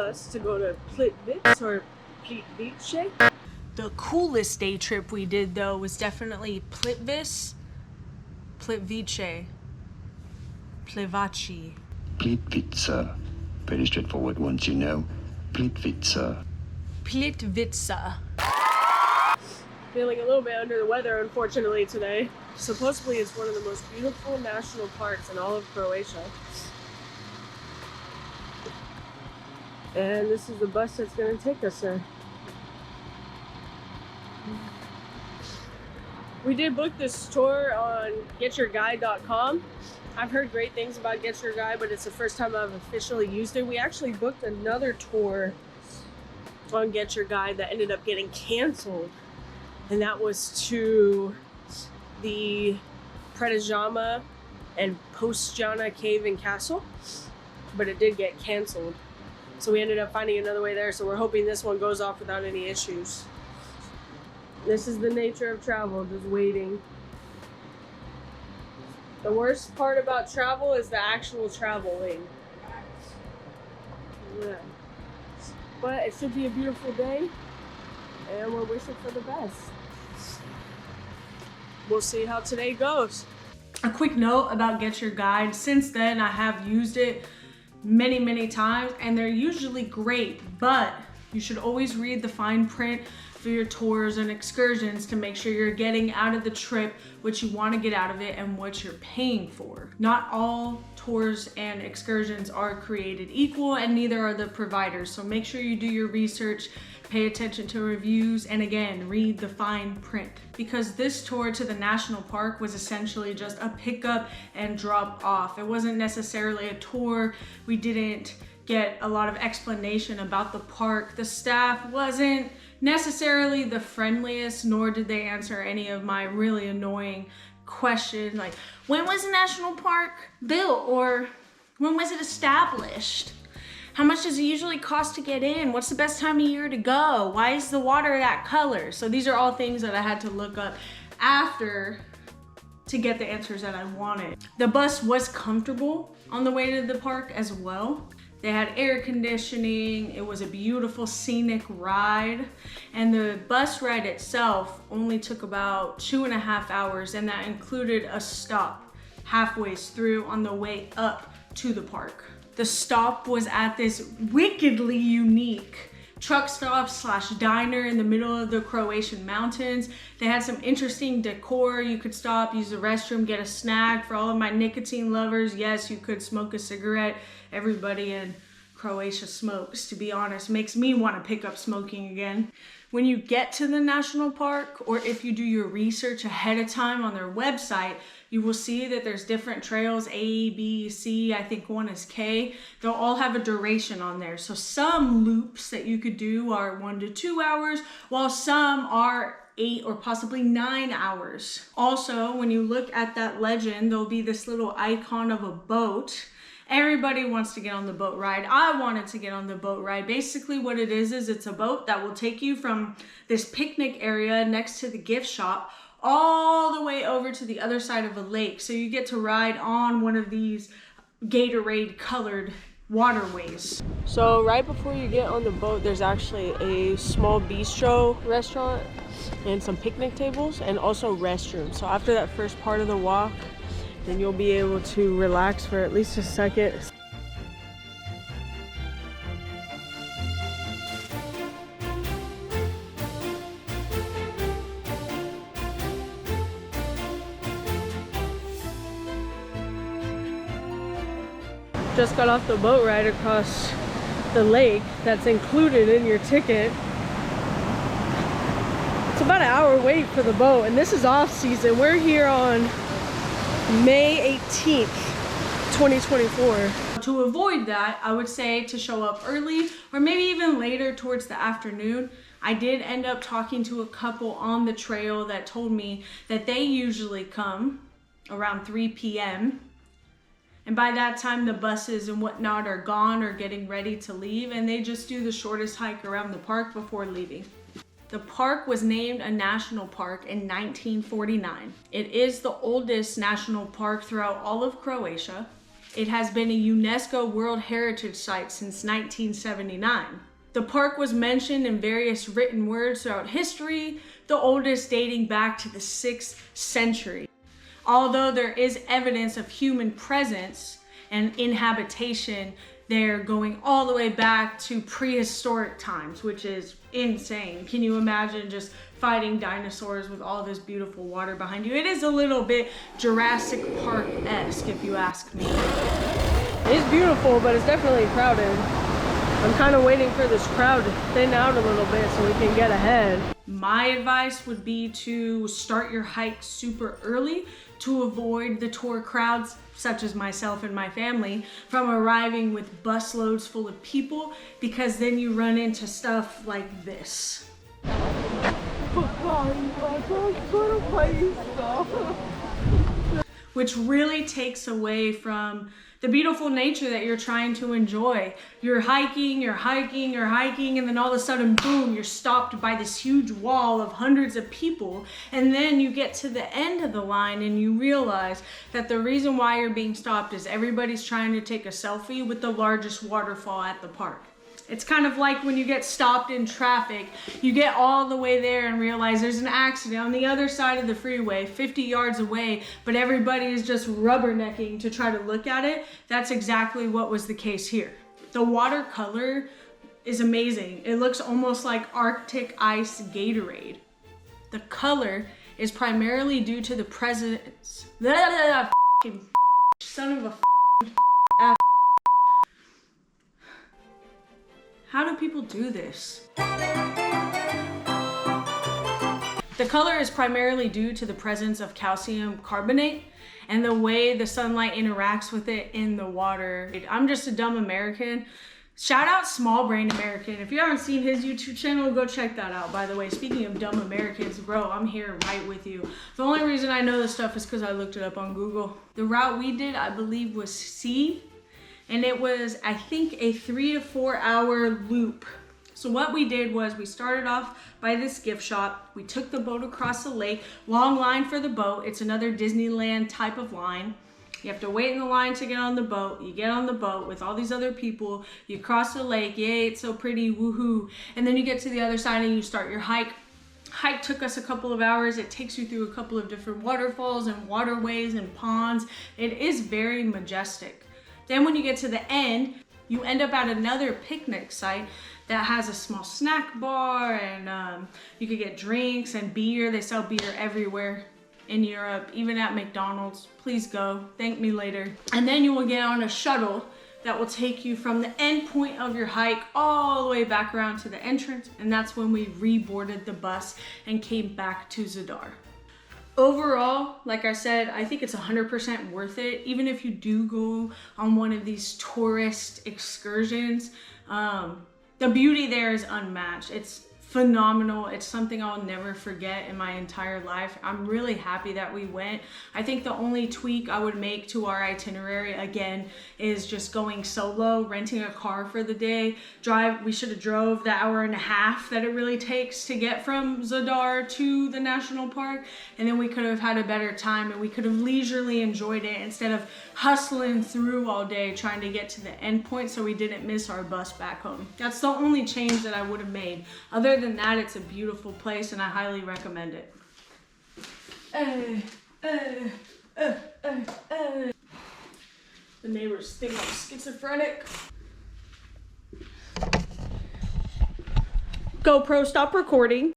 bus to go to Plitvice or Plitvice. The coolest day trip we did though was definitely Plitvice, Plitvice, Plitvice. Plitvice. Pretty straightforward once you know. Plitvice. Plitvice. Feeling a little bit under the weather, unfortunately, today. Supposedly, it's one of the most beautiful national parks in all of Croatia. And this is the bus that's going to take us there. We did book this tour on getyourguide.com. I've heard great things about Get Your Guide, but it's the first time I've officially used it. We actually booked another tour on Get Your Guide that ended up getting canceled. And that was to the Predajama and Postjana Cave and Castle. But it did get canceled. So we ended up finding another way there. So we're hoping this one goes off without any issues. This is the nature of travel, just waiting. The worst part about travel is the actual traveling. Yeah. But it should be a beautiful day, and we're wishing for the best. We'll see how today goes. A quick note about Get Your Guide. Since then, I have used it many times, and they're usually great, but you should always read the fine print for your tours and excursions to make sure you're getting out of the trip what you want to get out of it and what you're paying for. Not all tours and excursions are created equal, and neither are the providers. So make sure you do your research, pay attention to reviews, and again, read the fine print. Because this tour to the national park was essentially just a pickup and drop off. It wasn't necessarily a tour. We didn't get a lot of explanation about the park. The staff wasn't necessarily the friendliest, nor did they answer any of my really annoying questions like, when was the national park built, or when was it established? How much does it usually cost to get in? What's the best time of year to go? Why is the water that color? So these are all things that I had to look up after to get the answers that I wanted. The bus was comfortable on the way to the park as well. They had air conditioning. It was a beautiful scenic ride. And the bus ride itself only took about 2.5 hours, and that included a stop halfway through on the way up to the park. The stop was at this wickedly unique truck stop slash diner in the middle of the Croatian mountains. They had some interesting decor. You could stop, use the restroom, get a snack. For all of my nicotine lovers, yes, you could smoke a cigarette. Everybody in Croatia smokes, to be honest. Makes me want to pick up smoking again. When you get to the national park, or if you do your research ahead of time on their website, you will see that there's different trails, A, B, C, I think one is K. They'll all have a duration on there. So some loops that you could do are 1 to 2 hours, while some are 8 or possibly 9 hours. Also, when you look at that legend, there'll be this little icon of a boat. Everybody wants to get on the boat ride. I wanted to get on the boat ride. Basically what it is it's a boat that will take you from this picnic area next to the gift shop all the way over to the other side of a lake. So you get to ride on one of these Gatorade colored waterways. So right before you get on the boat, there's actually a small bistro restaurant and some picnic tables and also restrooms. So after that first part of the walk, then you'll be able to relax for at least a second. Just got off the boat ride across the lake that's included in your ticket. It's about an hour wait for the boat, and this is off season. We're here on May 18th, 2024. To avoid that, I would say to show up early or maybe even later towards the afternoon. I did end up talking to a couple on the trail that told me that they usually come around 3 p.m. And by that time, the buses and whatnot are gone or getting ready to leave, and they just do the shortest hike around the park before leaving. The park was named a national park in 1949. It is the oldest national park throughout all of Croatia. It has been a UNESCO World Heritage Site since 1979. The park was mentioned in various written words throughout history, the oldest dating back to the 6th century. Although there is evidence of human presence and inhabitation there going all the way back to prehistoric times, which is insane. Can you imagine just fighting dinosaurs with all this beautiful water behind you? It is a little bit Jurassic Park-esque, if you ask me. It's beautiful, but it's definitely crowded. I'm kind of waiting for this crowd to thin out a little bit so we can get ahead. My advice would be to start your hike super early to avoid the tour crowds, such as myself and my family, from arriving with busloads full of people, because then you run into stuff like this. Which really takes away from the beautiful nature that you're trying to enjoy. You're hiking, and then all of a sudden, boom, you're stopped by this huge wall of hundreds of people. And then you get to the end of the line and you realize that the reason why you're being stopped is everybody's trying to take a selfie with the largest waterfall at the park. It's kind of like when you get stopped in traffic, you get all the way there and realize there's an accident on the other side of the freeway, 50 yards away, but everybody is just rubbernecking to try to look at it. That's exactly what was the case here. The watercolor is amazing. It looks almost like Arctic ice Gatorade. The color is primarily due to the presence. Son of a How do people do this? The color is primarily due to the presence of calcium carbonate and the way the sunlight interacts with it in the water. I'm just a dumb American. Shout out Small Brain American. If you haven't seen his YouTube channel, go check that out. By the way, speaking of dumb Americans, bro, I'm here right with you. The only reason I know this stuff is because I looked it up on Google. The route we did, I believe, was C. And it was, I think, a 3 to 4 hour loop. So what we did was we started off by this gift shop. We took the boat across the lake, long line for the boat. It's another Disneyland type of line. You have to wait in the line to get on the boat. You get on the boat with all these other people. You cross the lake. Yay, it's so pretty, woohoo. And then you get to the other side and you start your hike. Hike took us a couple of hours. It takes you through a couple of different waterfalls and waterways and ponds. It is very majestic. Then when you get to the end, you end up at another picnic site that has a small snack bar and you could get drinks and beer. They sell beer everywhere in Europe, even at McDonald's. Please go, thank me later. And then you will get on a shuttle that will take you from the end point of your hike all the way back around to the entrance. And that's when we reboarded the bus and came back to Zadar. Overall, like I said, I think it's 100% worth it. Even if you do go on one of these tourist excursions, the beauty there is unmatched. It's phenomenal. It's something I'll never forget in my entire life. I'm really happy that we went. I think the only tweak I would make to our itinerary, again, is just going solo, renting a car for the day. We should have drove the hour and a half that it really takes to get from Zadar to the national park, and then we could have had a better time and we could have leisurely enjoyed it instead of hustling through all day trying to get to the end point so we didn't miss our bus back home. That's the only change that I would have made. Other than that, it's a beautiful place and I highly recommend it. The neighbors think I'm schizophrenic. GoPro, stop recording.